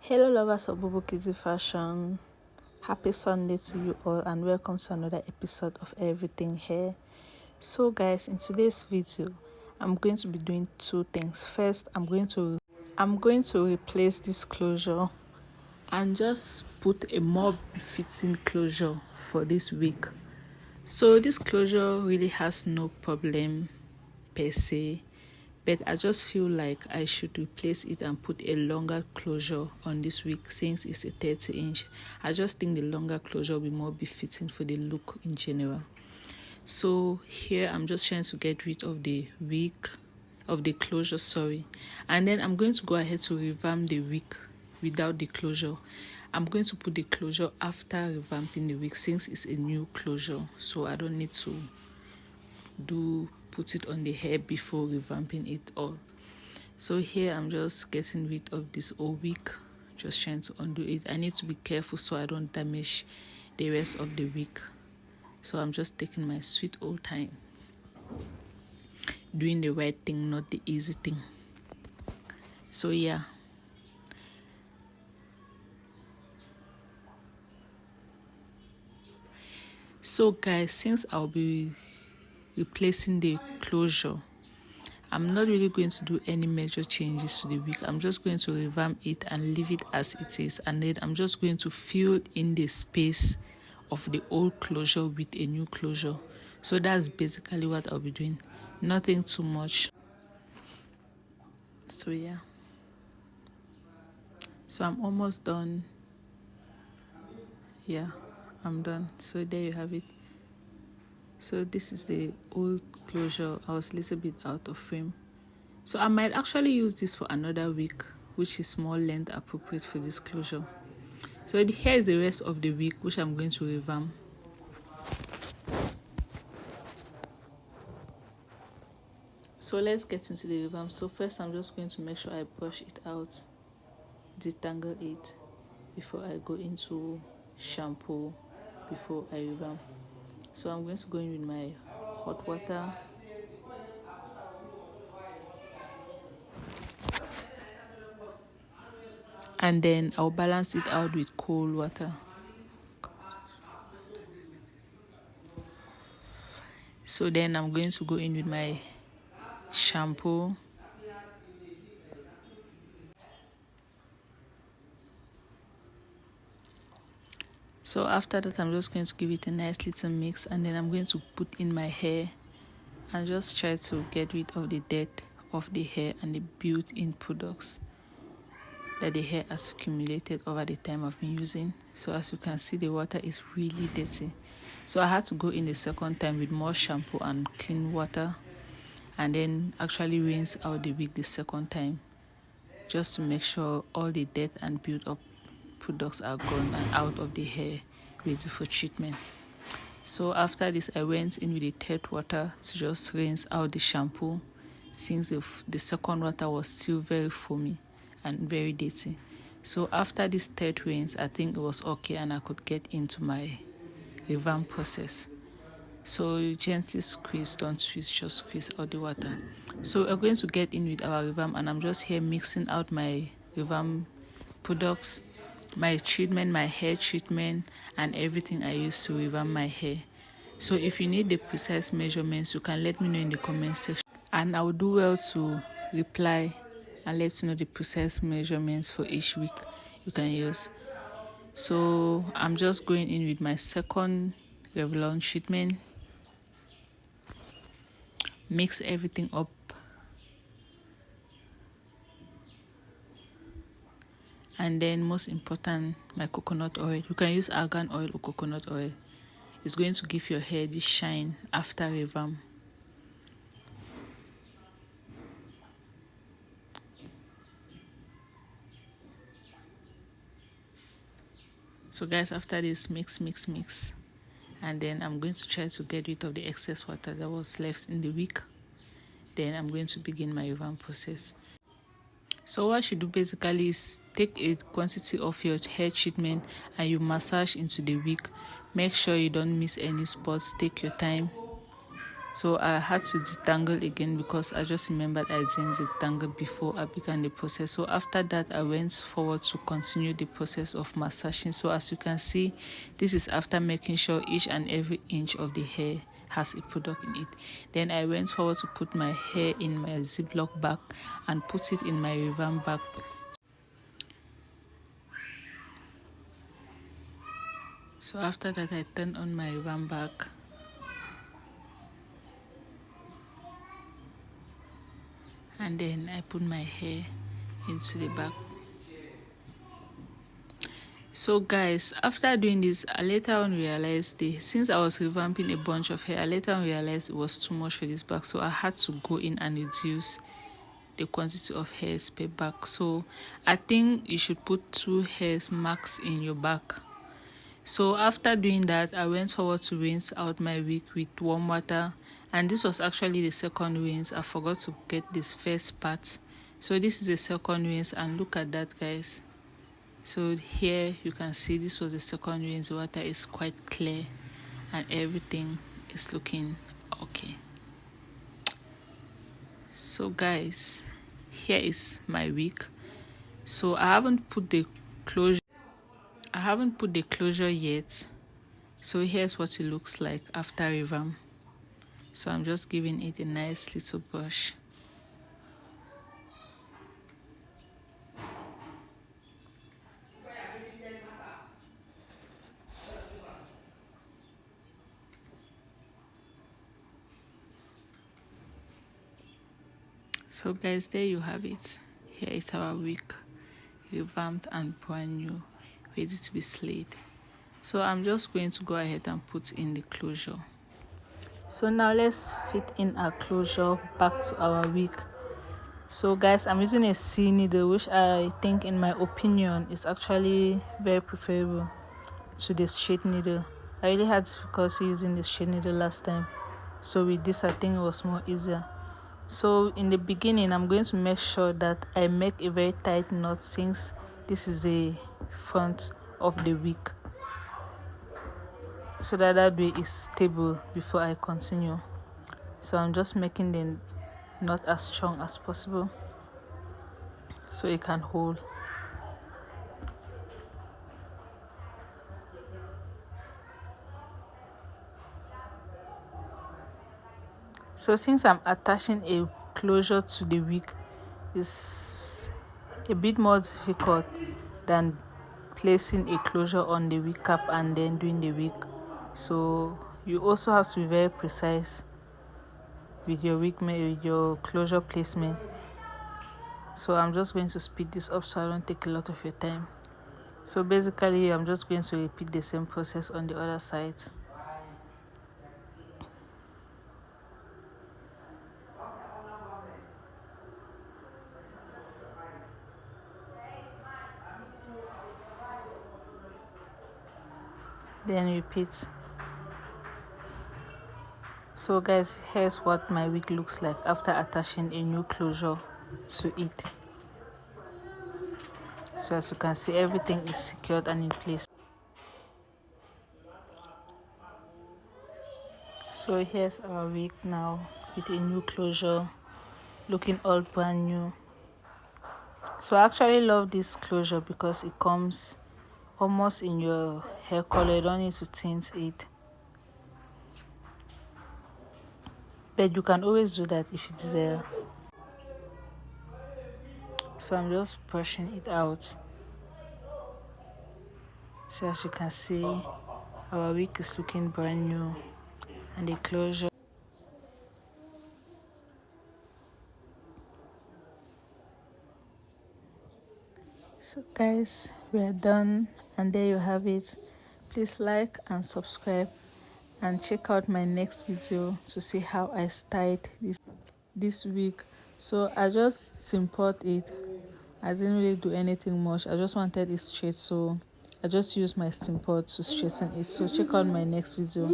Hello lovers of Bobo Kids Fashion. Happy Sunday to you all and welcome to another episode of Everything Hair. So guys, in today's video, I'm going to be doing two things. First, I'm going to replace this closure and just put a more befitting closure for this wig. So this closure really has no problem per se, but I just feel like I should replace it and put a longer closure on this wig since it's a 30-inch. I just think the longer closure will be more befitting for the look in general. So here I'm just trying to get rid of the closure, and then I'm going to go ahead to revamp the wig without the closure. I'm going to put the closure after revamping the wig since it's a new closure, so I don't need to put it on the hair before revamping it all. So here I'm just getting rid of this old wig, just trying to undo it. I need to be careful so I don't damage the rest of the wig. So I'm just taking my sweet old time, doing the right thing, not the easy thing. So yeah. So guys, since I'll be replacing the closure, I'm not really going to do any major changes to the wig. I'm just going to revamp it and leave it as it is, and then I'm just going to fill in the space of the old closure with a new closure. So that's basically what I'll be doing, nothing too much. So yeah, so I'm almost done. Yeah, I'm done. So there you have it. So this is the old closure. I was a little bit out of frame, so I might actually use this for another wig which is more length appropriate for this closure. So here is the rest of the wig which I'm going to revamp. So let's get into the revamp. So first I'm just going to make sure I brush it out, detangle it before I go into shampoo before I revamp. So I'm going to go in with my hot water, and then I'll balance it out with cold water. So then I'm going to go in with my shampoo. So after that, I'm just going to give it a nice little mix, and then I'm going to put in my hair and just try to get rid of the dirt of the hair and the built-in products that the hair has accumulated over the time I've been using. So as you can see, the water is really dirty. So I had to go in the second time with more shampoo and clean water, and then actually rinse out the wig the second time, just to make sure all the dirt and built-up products are gone and out of the hair, ready for treatment. So after this, I went in with the third water to just rinse out the shampoo, since the second water was still very foamy and very dirty. So after this third rinse, I think it was okay and I could get into my revamp process. So you gently squeeze, don't twist, just squeeze out the water. So we're going to get in with our revamp, and I'm just here mixing out my revamp products, my treatment, my hair treatment, and everything I use to revamp my hair. So if you need the precise measurements, you can let me know in the comment section, and I will do well to reply and let you know the precise measurements for each week you can use. So I'm just going in with my second Revlon treatment. Mix everything up. And then most important, my coconut oil. You can use argan oil or coconut oil. It's going to give your hair this shine after revamp. So guys, after this, mix, and then I'm going to try to get rid of the excess water that was left in the wig. Then I'm going to begin my revamp process. So what you do basically is take a quantity of your hair treatment and you massage into the wig. Make sure you don't miss any spots. Take your time. So I had to detangle again because I just remembered I didn't detangle before I began the process. So after that, I went forward to continue the process of massaging. So as you can see, this is after making sure each and every inch of the hair has a product in it. Then I went forward to put my hair in my Ziploc bag and put it in my Revamp bag. So after that, I turned on my Revamp bag and then I put my hair into the bag. So guys, after doing this, I later on realized since I was revamping a bunch of hair, I later on realized it was too much for this bag. So I had to go in and reduce the quantity of hairs per bag. So I think you should put 2 hairs max in your bag. So after doing that, I went forward to rinse out my wig with warm water, and this was actually the second rinse. I forgot to get this first part. So this is the second rinse, and look at that, guys. So here you can see this was the second rinse. The water is quite clear and everything is looking okay. So guys, here is my wig. So I haven't put the closure yet. So here's what it looks like after revamp. So I'm just giving it a nice little brush. So guys, there you have it. Here is our wig, revamped and brand new, ready to be slayed. So I'm just going to go ahead and put in the closure. So now let's fit in our closure back to our wig. So guys, I'm using a C needle, which I think, in my opinion, is actually very preferable to the straight needle. I really had difficulty using the straight needle last time, so with this I think it was more easier. So in the beginning, I'm going to make sure that I make a very tight knot, since this is the front of the wig, so that way is stable before I continue. So I'm just making the knot as strong as possible so it can hold. So since I'm attaching a closure to the wig, it's a bit more difficult than placing a closure on the wig cap and then doing the wig. So you also have to be very precise with your closure placement. So I'm just going to speed this up so I don't take a lot of your time. So basically, I'm just going to repeat the same process on the other side. Then repeat. So guys, here's what my wig looks like after attaching a new closure to it. So as you can see, everything is secured and in place. So here's our wig now with a new closure, looking all brand new. So I actually love this closure because it comes almost in your hair color. You don't need to tint it, but you can always do that if you desire. So I'm just brushing it out. So as you can see, our wig is looking brand new, and the closure. So guys, we are done, and there you have it. Please like and subscribe, and check out my next video to see how I styled this wig. So I just simport it. I didn't really do anything much. I just wanted it straight, so I just used my simport to straighten it. So check out my next video.